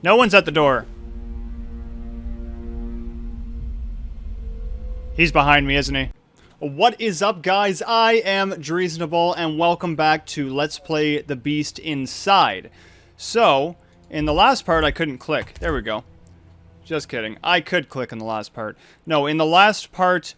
No one's at the door. He's behind me, isn't he? What is up, guys? I am Driessenable, and welcome back to Let's Play The Beast Inside. So, in the last part, I couldn't click. There we go. Just kidding. I could click in the last part. No, in the last part,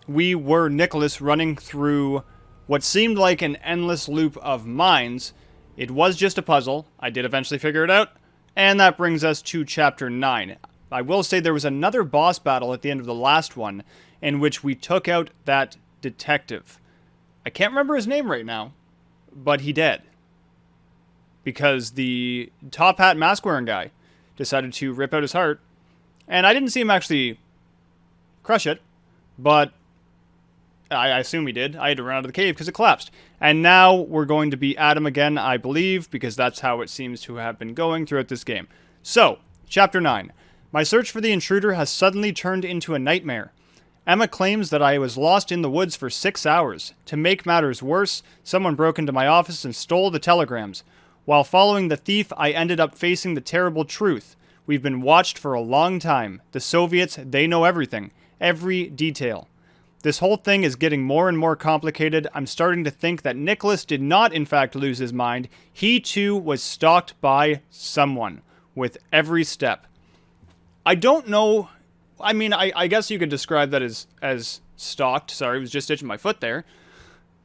we were Nicholas running through what seemed like an endless loop of mines. It was just a puzzle. I did eventually figure it out. And that brings us to Chapter 9. I will say there was another boss battle at the end of the last one, in which we took out that detective. I can't remember his name right now, but he dead. Because the top hat mask wearing guy decided to rip out his heart. And I didn't see him actually crush it, but I assume he did. I had to run out of the cave because it collapsed. And now we're going to be Adam again, I believe, because that's how it seems to have been going throughout this game. So, Chapter 9. My search for the intruder has suddenly turned into a nightmare. Emma claims that I was lost in the woods for 6 hours. To make matters worse, someone broke into my office and stole the telegrams. While following the thief, I ended up facing the terrible truth. We've been watched for a long time. The Soviets, they know everything. Every detail. This whole thing is getting more and more complicated. I'm starting to think that Nicholas did not in fact lose his mind. He too was stalked by someone. With every step. I don't know... I mean, I guess you could describe that as stalked. Sorry, I was just itching my foot there.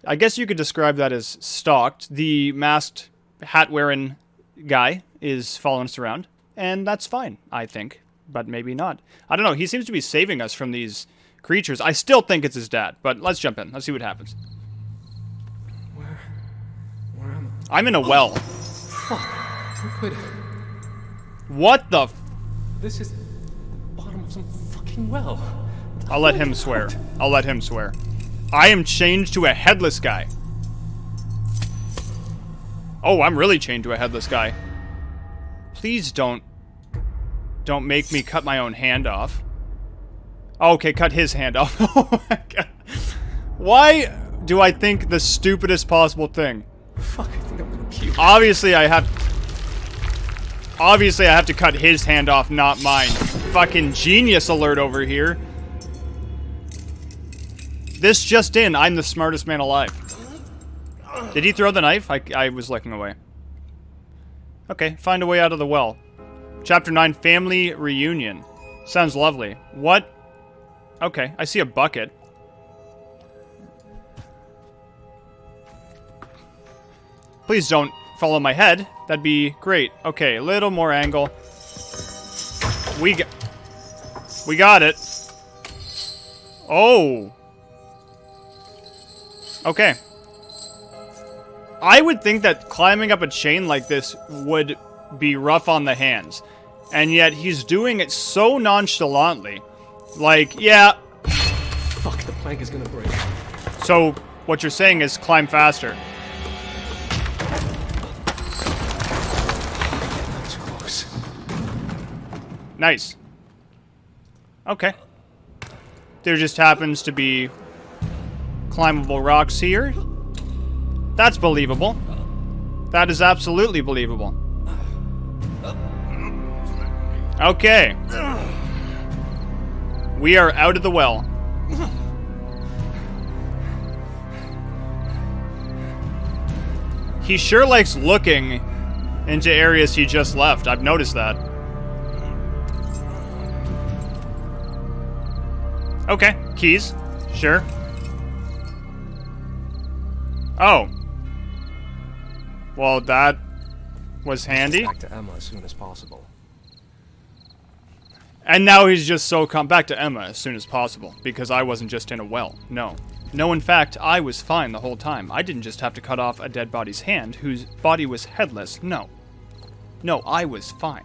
I guess you could describe that as stalked. The masked, hat-wearing guy is following us around. And that's fine, I think. But maybe not. I don't know. He seems to be saving us from these creatures. I still think it's his dad. But let's jump in. Let's see what happens. Where am I? I'm in a well. Fuck. Who could... What the... This is... bottom of some fucking well. I'll let him swear. I'll let him swear. I am chained to a headless guy. Oh, I'm really chained to a headless guy. Please don't make me cut my own hand off. Oh, okay, cut his hand off. Oh my god. Why do I think the stupidest possible thing? Fuck, I think I'm gonna puke. Obviously, I have to cut his hand off, not mine. Fucking genius alert over here. This just in, I'm the smartest man alive. Did he throw the knife? I was looking away. Okay, find a way out of the well. Chapter 9, Family Reunion. Sounds lovely. What? Okay, I see a bucket. Please don't follow my head. That'd be great. Okay, a little more angle. We got it. Oh. Okay. I would think that climbing up a chain like this would be rough on the hands. And yet he's doing it so nonchalantly. Like, yeah. Fuck, the plank is gonna break. So, what you're saying is climb faster. That's close. Nice. Okay. There just happens to be climbable rocks here. That's believable. That is absolutely believable. Okay. We are out of the well. He sure likes looking into areas he just left. I've noticed that. Okay, keys. Sure. Oh. Well, that was handy. Back to Emma as soon as possible. And now he's just so back to Emma as soon as possible, because I wasn't just in a well. No. No, in fact, I was fine the whole time. I didn't just have to cut off a dead body's hand, whose body was headless. No. No, I was fine.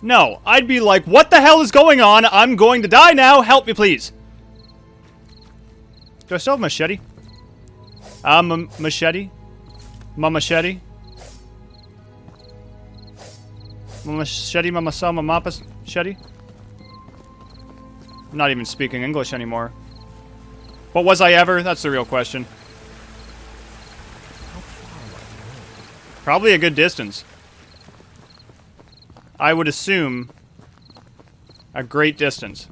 No, I'd be like, what the hell is going on? I'm going to die now. Help me, please. Do I still have a machete? Machete? My machete? My machete, my masa, my mapas, machete? I'm not even speaking English anymore. But was I ever? That's the real question. Probably a good distance. I would assume a great distance.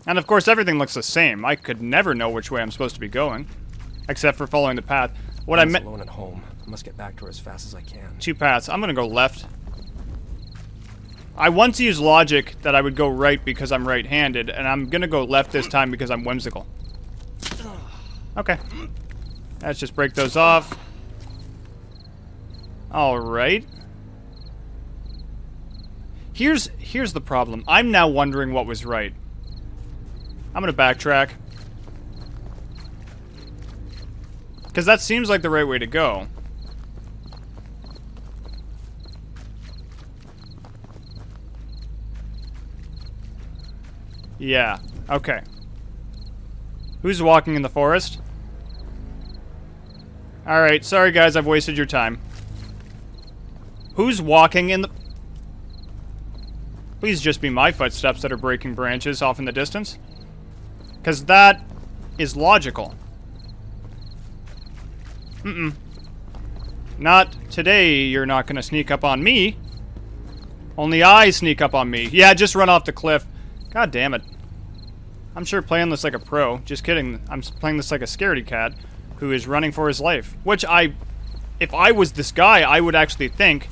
And of course, everything looks the same. I could never know which way I'm supposed to be going, except for following the path. What I meant. Alone at home. I must get back to her as fast as I can. 2 paths. I'm gonna go left. I once used logic that I would go right because I'm right-handed, and I'm gonna go left this time because I'm whimsical. Okay. Let's just break those off. Alright. Here's the problem. I'm now wondering what was right. I'm gonna backtrack. Because that seems like the right way to go. Yeah, okay. Who's walking in the forest? Alright, sorry guys, I've wasted your time. Who's walking in the... Please just be my footsteps that are breaking branches off in the distance. Because that is logical. Mm-mm. Not today, you're not gonna sneak up on me. Only I sneak up on me. Yeah, just run off the cliff. God damn it. I'm sure playing this like a pro. Just kidding. I'm playing this like a scaredy cat who is running for his life. Which if I was this guy, I would actually think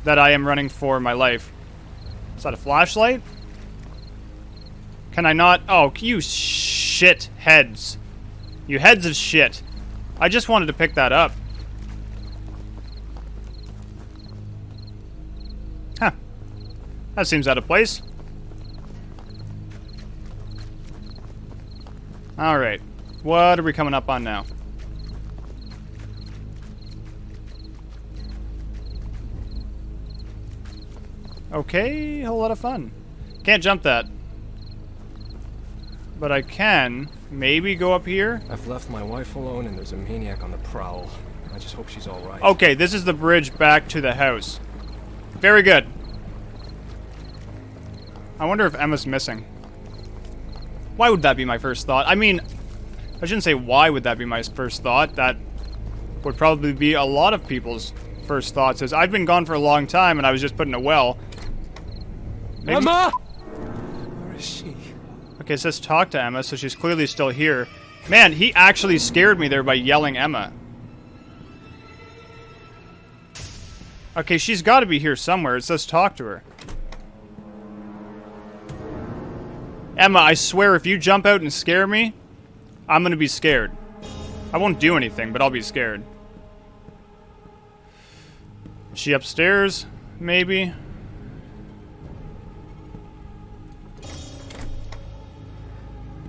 that I am running for my life. Is that a flashlight? Can I not? Oh, you shit heads. You heads of shit. I just wanted to pick that up. Huh. That seems out of place. Alright. What are we coming up on now? Okay, a whole lot of fun. Can't jump that. But I can maybe go up here. I've left my wife alone and there's a maniac on the prowl. I just hope she's alright. Okay, this is the bridge back to the house. Very good. I wonder if Emma's missing. Why would that be my first thought? I mean, I shouldn't say why would that be my first thought. That would probably be a lot of people's first thoughts. Is I've been gone for a long time and I was just put in a well. Maybe... Emma! Where is she? Okay, it says talk to Emma, so she's clearly still here. Man, he actually scared me there by yelling Emma. Okay, she's got to be here somewhere. It says talk to her. Emma, I swear if you jump out and scare me, I'm gonna be scared. I won't do anything, but I'll be scared. Is she upstairs? Maybe?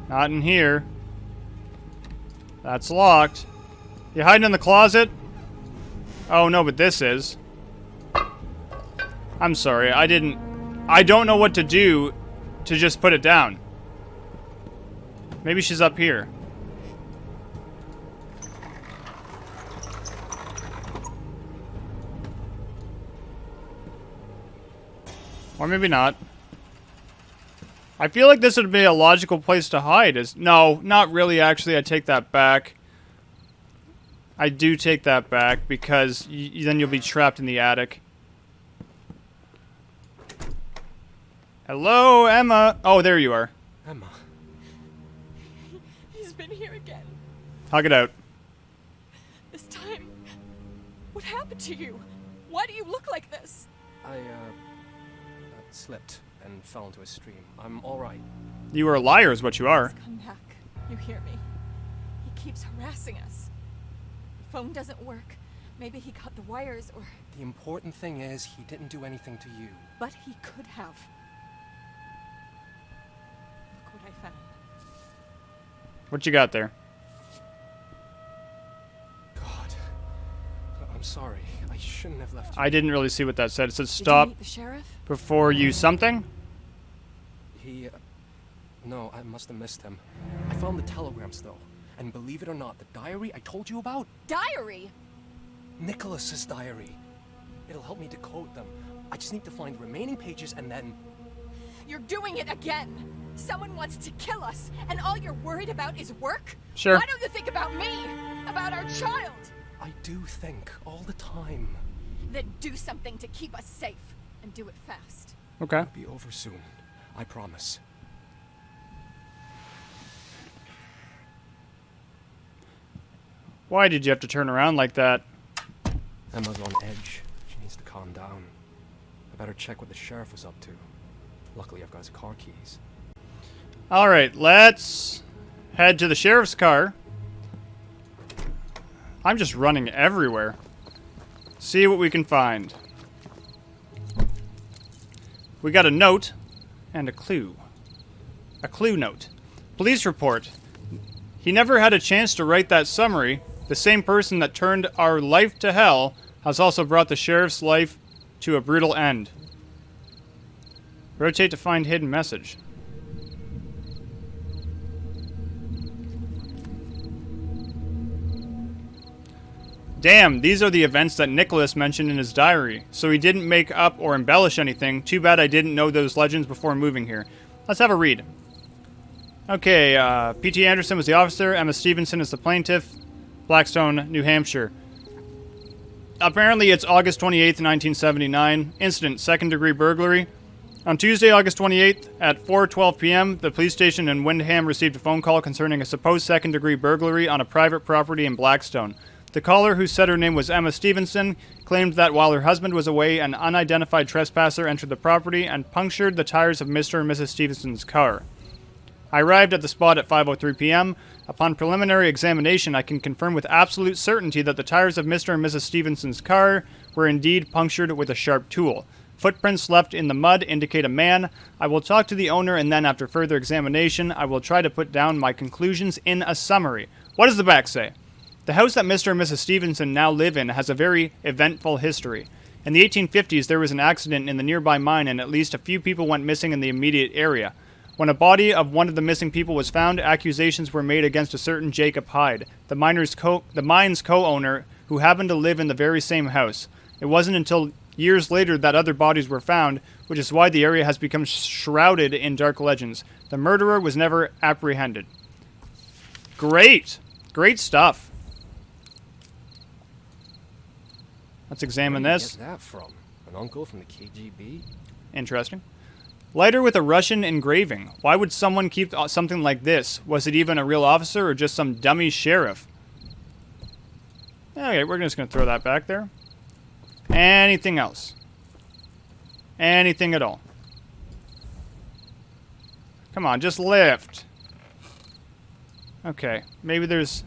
Not in here. That's locked. You hiding in the closet? Oh, no, but this is. I'm sorry, I don't know what to do to just put it down. Maybe she's up here. Or maybe not. I feel like this would be a logical place to hide. No, not really, actually. I take that back. I do take that back because then you'll be trapped in the attic. Hello, Emma. Oh, there you are. Emma. He's been here again. Hug it out. This time. What happened to you? Why do you look like this? I, slipped and fell into a stream. I'm alright. You are a liar is what you are. Come back. You hear me? He keeps harassing us. The phone doesn't work. Maybe he cut the wires or... The important thing is he didn't do anything to you. But he could have. Look what I found. What you got there? God. I'm sorry. I shouldn't have left you. I didn't really see what that said. It said Did you stop meet the sheriff? before you something? He, no, I must have missed him. I found the telegrams, though. And believe it or not, the diary I told you about? Diary? Nicholas's diary. It'll help me decode them. I just need to find the remaining pages and then... You're doing it again! Someone wants to kill us, and all you're worried about is work? Sure. Why don't you think about me? About our child? I do think all the time. Then do something to keep us safe, and do it fast. Okay. It'll be over soon. I promise. Why did you have to turn around like that? Emma's on edge. She needs to calm down. I better check what the sheriff was up to. Luckily, I've got his car keys. Alright, let's head to the sheriff's car. I'm just running everywhere. See what we can find. We got a note and a clue. A clue note. Police report. He never had a chance to write that summary. The same person that turned our life to hell has also brought the sheriff's life to a brutal end. Rotate to find hidden message. Damn, these are the events that Nicholas mentioned in his diary. So he didn't make up or embellish anything. Too bad I didn't know those legends before moving here. Let's have a read. Okay, P.T. Anderson was the officer. Emma Stevenson is the plaintiff. Blackstone, New Hampshire. Apparently it's August 28th, 1979. Incident, second-degree burglary. On Tuesday, August 28th, at 4:12 p.m., the police station in Windham received a phone call concerning a supposed second-degree burglary on a private property in Blackstone. The caller, who said her name was Emma Stevenson, claimed that while her husband was away, an unidentified trespasser entered the property and punctured the tires of Mr. and Mrs. Stevenson's car. I arrived at the spot at 5:03 p.m. Upon preliminary examination, I can confirm with absolute certainty that the tires of Mr. and Mrs. Stevenson's car were indeed punctured with a sharp tool. Footprints left in the mud indicate a man. I will talk to the owner, and then after further examination, I will try to put down my conclusions in a summary. What does the back say? The house that Mr. and Mrs. Stevenson now live in has a very eventful history. In the 1850s, there was an accident in the nearby mine, and at least a few people went missing in the immediate area. When a body of one of the missing people was found, accusations were made against a certain Jacob Hyde, the mine's co-owner, who happened to live in the very same house. It wasn't until years later that other bodies were found, which is why the area has become shrouded in dark legends. The murderer was never apprehended. Great! Great stuff. Let's examine Where did this. you get that from? An uncle from the KGB? Interesting. Lighter with a Russian engraving. Why would someone keep something like this? Was it even a real officer or just some dummy sheriff? Okay, we're just going to throw that back there. Anything else? Anything at all? Come on, just lift. Okay, maybe there's...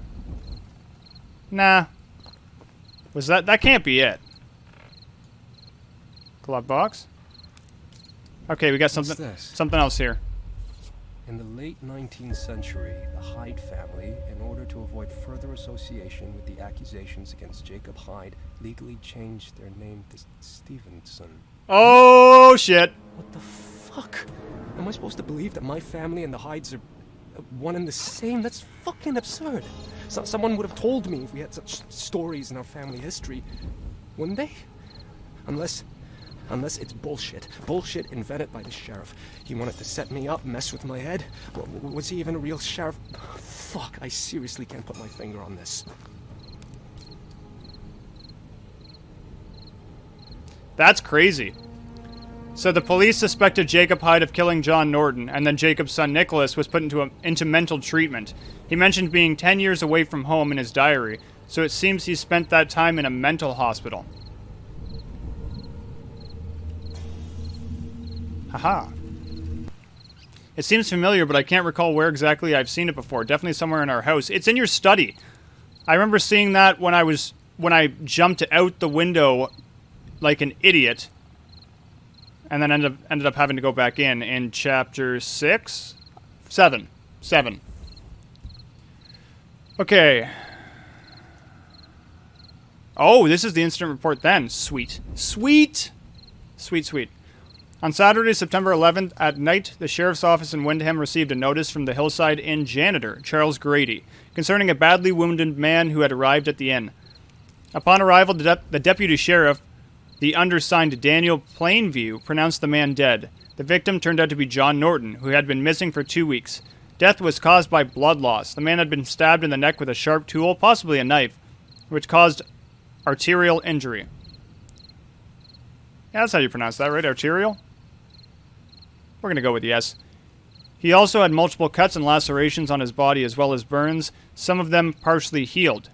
Nah. Was that... That can't be it. Glove box? Okay, we got something else here. In the late 19th century, the Hyde family, in order to avoid further association with the accusations against Jacob Hyde, legally changed their name to Stevenson. Oh, shit. What the fuck? Am I supposed to believe that my family and the Hydes are one and the same? That's fucking absurd. Someone would have told me if we had such stories in our family history, wouldn't they? Unless it's bullshit. Bullshit invented by the sheriff. He wanted to set me up, mess with my head. Was he even a real sheriff? Fuck, I seriously can't put my finger on this. That's crazy. So the police suspected Jacob Hyde of killing John Norton, and then Jacob's son Nicholas was put into mental treatment. He mentioned being 10 years away from home in his diary, so it seems he spent that time in a mental hospital. Haha. It seems familiar, but I can't recall where exactly I've seen it before. Definitely somewhere in our house. It's in your study. I remember seeing that when I jumped out the window like an idiot, and then ended up having to go back in chapter 7. Okay. Oh, this is the incident report then. Sweet. Sweet. Sweet, sweet. On Saturday, September 11th, at night, the sheriff's office in Windham received a notice from the Hillside Inn janitor, Charles Grady, concerning a badly wounded man who had arrived at the inn. Upon arrival, the deputy sheriff, the undersigned Daniel Plainview, pronounced the man dead. The victim turned out to be John Norton, who had been missing for 2 weeks. Death was caused by blood loss. The man had been stabbed in the neck with a sharp tool, possibly a knife, which caused arterial injury. Yeah, that's how you pronounce that, right? Arterial? We're going to go with yes. He also had multiple cuts and lacerations on his body as well as burns, some of them partially healed.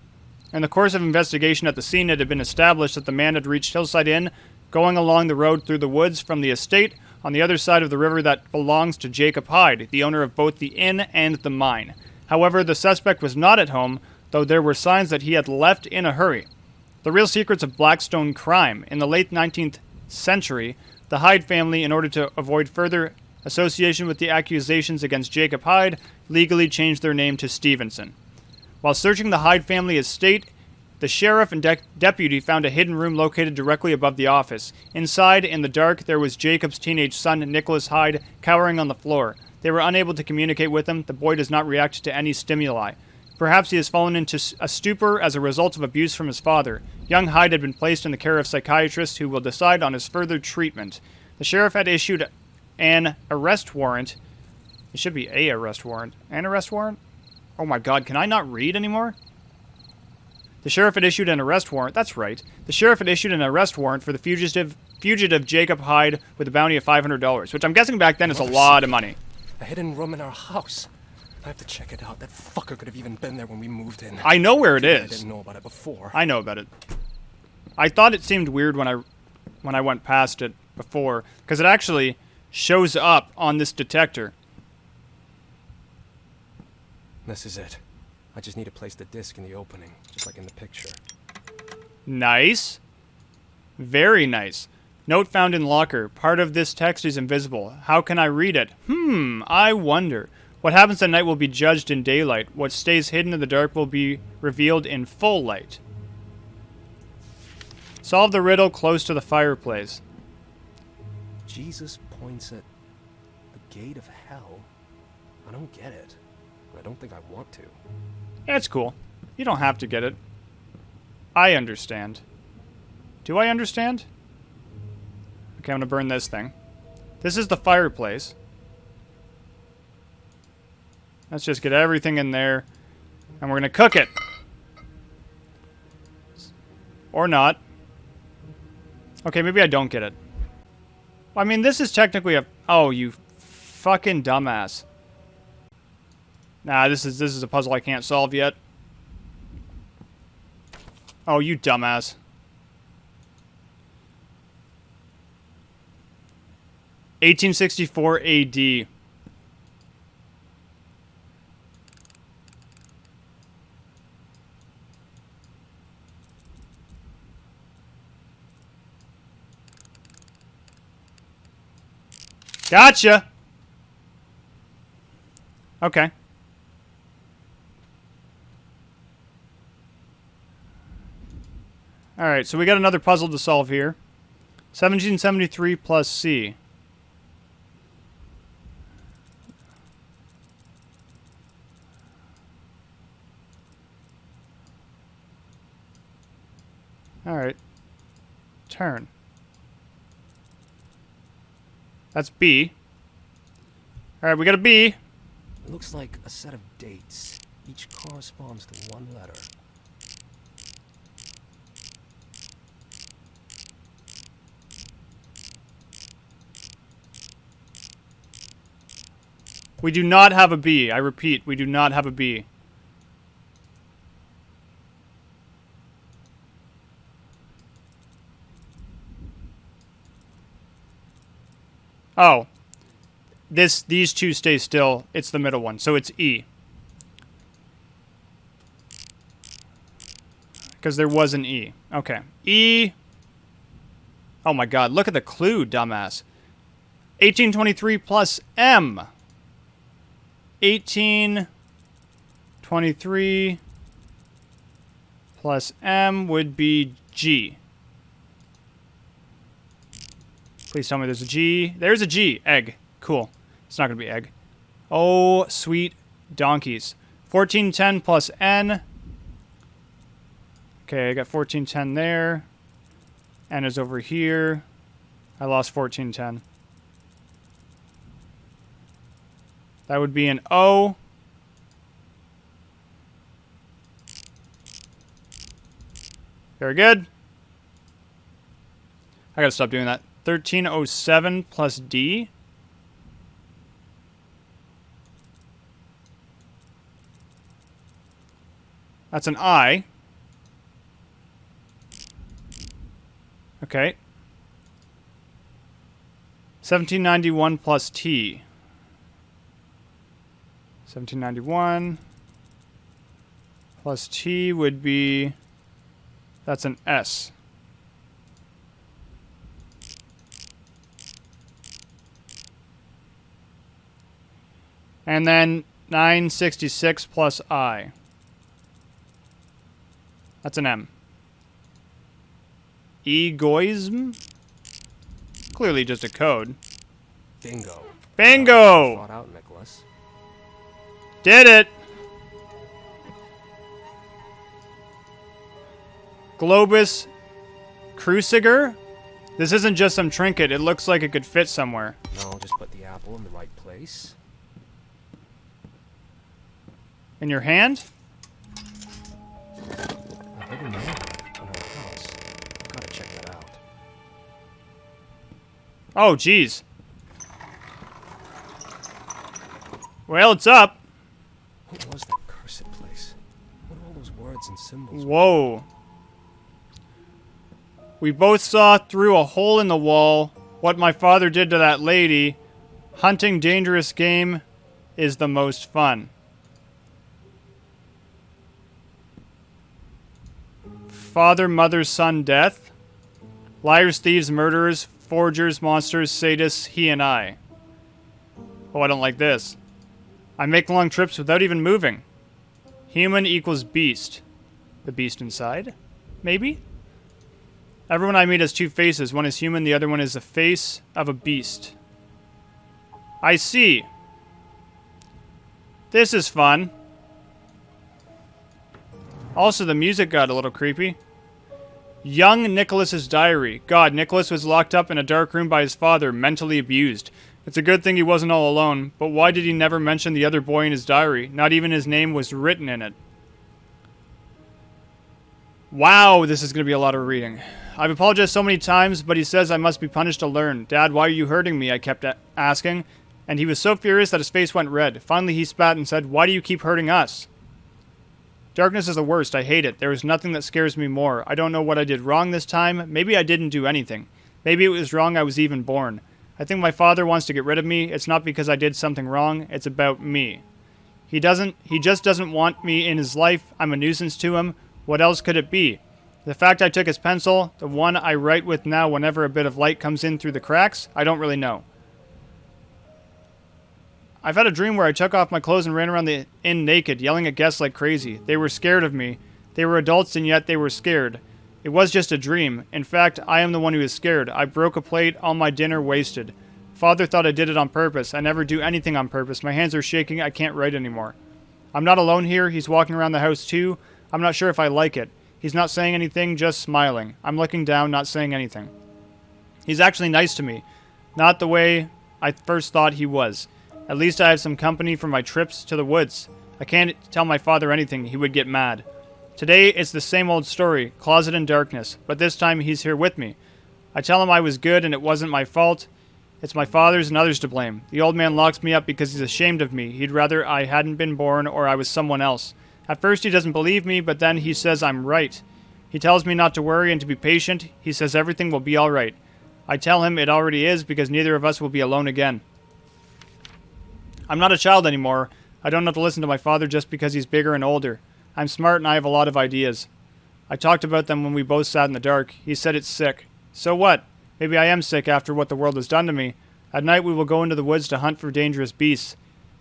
In the course of investigation at the scene, it had been established that the man had reached Hillside Inn, going along the road through the woods from the estate on the other side of the river that belongs to Jacob Hyde, the owner of both the inn and the mine. However, the suspect was not at home, though there were signs that he had left in a hurry. The real secrets of Blackstone crime. In the late 19th century, the Hyde family, in order to avoid further association with the accusations against Jacob Hyde, legally changed their name to Stevenson. While searching the Hyde family estate, the sheriff and deputy found a hidden room located directly above the office. Inside, in the dark, there was Jacob's teenage son, Nicholas Hyde, cowering on the floor. They were unable to communicate with him. The boy does not react to any stimuli. Perhaps he has fallen into a stupor as a result of abuse from his father. Young Hyde had been placed in the care of psychiatrists who will decide on his further treatment. The sheriff had issued an arrest warrant. It should be a arrest warrant. An arrest warrant? Oh my god, can I not read anymore? The sheriff had issued an arrest warrant. That's right. The sheriff had issued an arrest warrant for the fugitive Jacob Hyde with a bounty of $500, which I'm guessing back then is a lot of money. A hidden room in our house. I have to check it out. That fucker could have even been there when we moved in. I know where it is. I didn't know about it before. I know about it. I thought it seemed weird when I went past it before, because it actually shows up on this detector. This is it. I just need to place the disc in the opening, just like in the picture. Nice. Very nice. Note found in locker. Part of this text is invisible. How can I read it? I wonder. What happens at night will be judged in daylight. What stays hidden in the dark will be revealed in full light. Solve the riddle close to the fireplace. Jesus points at the gate of hell. I don't get it. I don't think I want to. Yeah, it's cool. You don't have to get it. I understand. Do I understand? Okay, I'm gonna burn this thing. This is the fireplace. Let's just get everything in there. And we're gonna cook it. Or not. Okay, maybe I don't get it. I mean, this is technically a... Oh, you fucking dumbass. Nah, this is a puzzle I can't solve yet. Oh, you dumbass. (1864 AD). Gotcha! Okay. Alright, so we got another puzzle to solve here. 1773 plus C. Alright. Turn. That's B. Alright, we got a B. It looks like a set of dates. Each corresponds to one letter. We do not have a B. I repeat, we do not have a B. Oh. These two stay still. It's the middle one, so it's E. Because there was an E. Okay. E. Oh my god, look at the clue, dumbass. 1823 plus M. 1823 plus M would be G. Please tell me there's a G. There's a G. Egg. Cool. It's not going to be egg. Oh, sweet donkeys. 1410 plus N. Okay, I got 1410 there. N is over here. I lost 1410. That would be an O. Very good. I gotta stop doing that. 1307 plus D. That's an I. Okay. 1791 plus T. 1791 plus T would be... That's an S. And then 966 plus I. That's an M. Egoism? Clearly just a code. Bingo. Bingo! Thought out, Nicholas. Did it! Globus Cruciger? This isn't just some trinket. It looks like it could fit somewhere. No, just put the apple in the right place. In your hand? A hidden note in our house. Gotta check that out. Oh, jeez. Well, it's up. What was that cursed place? What are all those words and symbols? Whoa. We both saw through a hole in the wall what my father did to that lady. Hunting dangerous game is the most fun. Father, mother, son, death. Liars, thieves, murderers, forgers, monsters, sadists, he and I. Oh, I don't like this. I make long trips without even moving. Human equals beast. The beast inside? Maybe? Everyone I meet has two faces. One is human, the other one is the face of a beast. I see. This is fun. Also, the music got a little creepy. Young Nicholas's diary. God, Nicholas was locked up in a dark room by his father, mentally abused. It's a good thing he wasn't all alone, but why did he never mention the other boy in his diary? Not even his name was written in it. Wow, this is going to be a lot of reading. I've apologized so many times, but he says I must be punished to learn. Dad, why are you hurting me? I kept asking, and he was so furious that his face went red. Finally, he spat and said, why do you keep hurting us? Darkness is the worst. I hate it. There is nothing that scares me more. I don't know what I did wrong this time. Maybe I didn't do anything. Maybe it was wrong I was even born. I think my father wants to get rid of me. It's not because I did something wrong. It's about me. He just doesn't want me in his life. I'm a nuisance to him. What else could it be? The fact I took his pencil, the one I write with now whenever a bit of light comes in through the cracks, I don't really know. I've had a dream where I took off my clothes and ran around the inn naked, yelling at guests like crazy. They were scared of me. They were adults and yet they were scared. It was just a dream. In fact, I am the one who is scared. I broke a plate, all my dinner wasted. Father thought I did it on purpose. I never do anything on purpose. My hands are shaking. I can't write anymore. I'm not alone here. He's walking around the house too. I'm not sure if I like it. He's not saying anything, just smiling. I'm looking down, not saying anything. He's actually nice to me. Not the way I first thought he was. At least I have some company for my trips to the woods. I can't tell my father anything. He would get mad. Today, it's the same old story, closet and darkness, but this time he's here with me. I tell him I was good and it wasn't my fault. It's my father's and others to blame. The old man locks me up because he's ashamed of me. He'd rather I hadn't been born or I was someone else. At first he doesn't believe me, but then he says I'm right. He tells me not to worry and to be patient. He says everything will be all right. I tell him it already is because neither of us will be alone again. I'm not a child anymore. I don't have to listen to my father just because he's bigger and older. I'm smart and I have a lot of ideas. I talked about them when we both sat in the dark. He said it's sick. So what? Maybe I am sick after what the world has done to me. At night we will go into the woods to hunt for dangerous beasts.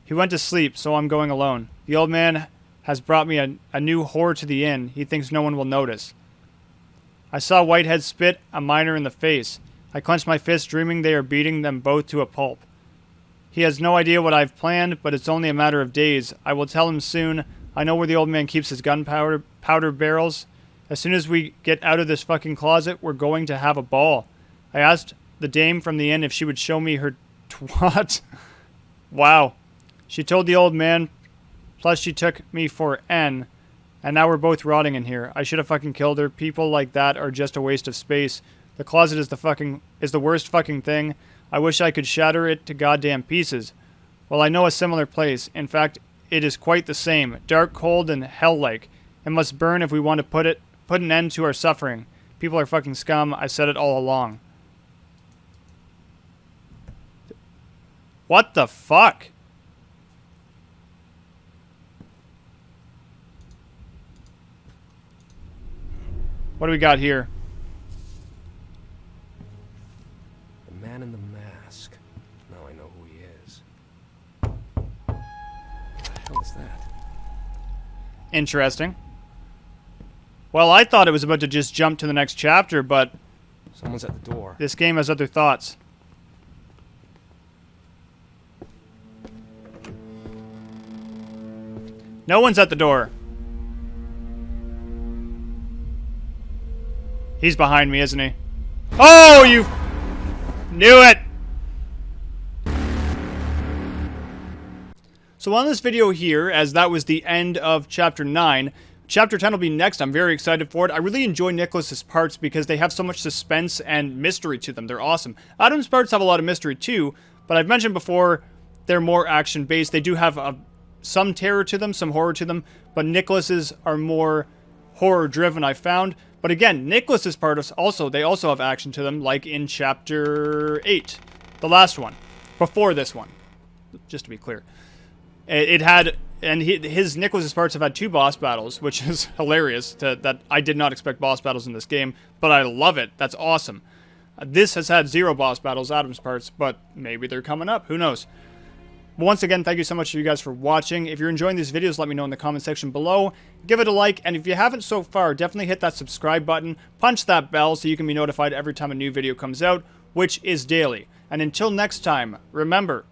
He went to sleep, so I'm going alone. The old man has brought me a new whore to the inn. He thinks no one will notice. I saw Whitehead spit a miner in the face. I clenched my fist, dreaming they are beating them both to a pulp. He has no idea what I've planned, but it's only a matter of days. I will tell him soon. I know where the old man keeps his gunpowder barrels. As soon as we get out of this fucking closet, we're going to have a ball. I asked the dame from the inn if she would show me her twat. Wow. She told the old man, plus she took me for N, and now we're both rotting in here. I should have fucking killed her. People like that are just a waste of space. The closet is the worst fucking thing. I wish I could shatter it to goddamn pieces. Well, I know a similar place. In fact, it is quite the same. Dark, cold, and hell-like. It must burn if we want to put an end to our suffering. People are fucking scum. I said it all along. What the fuck? What do we got here? The man in the mask. Now I know who he is. What the hell is that? Interesting. Well, I thought it was about to just jump to the next chapter, but Someone's at the door. this game has other thoughts. No one's at the door. He's behind me, isn't he? Oh, you knew it! So on this video here, as that was the end of Chapter 9, Chapter 10 will be next. I'm very excited for it. I really enjoy Nicholas's parts because they have so much suspense and mystery to them. They're awesome. Adam's parts have a lot of mystery too, but I've mentioned before, they're more action-based. They do have some terror to them, some horror to them, but Nicholas's are more horror-driven, I found. But again, Nicholas's parts they also have action to them, like in Chapter 8, the last one, before this one, just to be clear. It had, and Nicholas's parts have had 2 boss battles, which is hilarious, that I did not expect boss battles in this game, but I love it. That's awesome. This has had 0 boss battles, Adam's parts, but maybe they're coming up. Who knows? Once again, thank you so much to you guys for watching. If you're enjoying these videos, let me know in the comment section below. Give it a like, and if you haven't so far, definitely hit that subscribe button. Punch that bell so you can be notified every time a new video comes out, which is daily. And until next time, remember,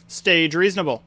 stay reasonable.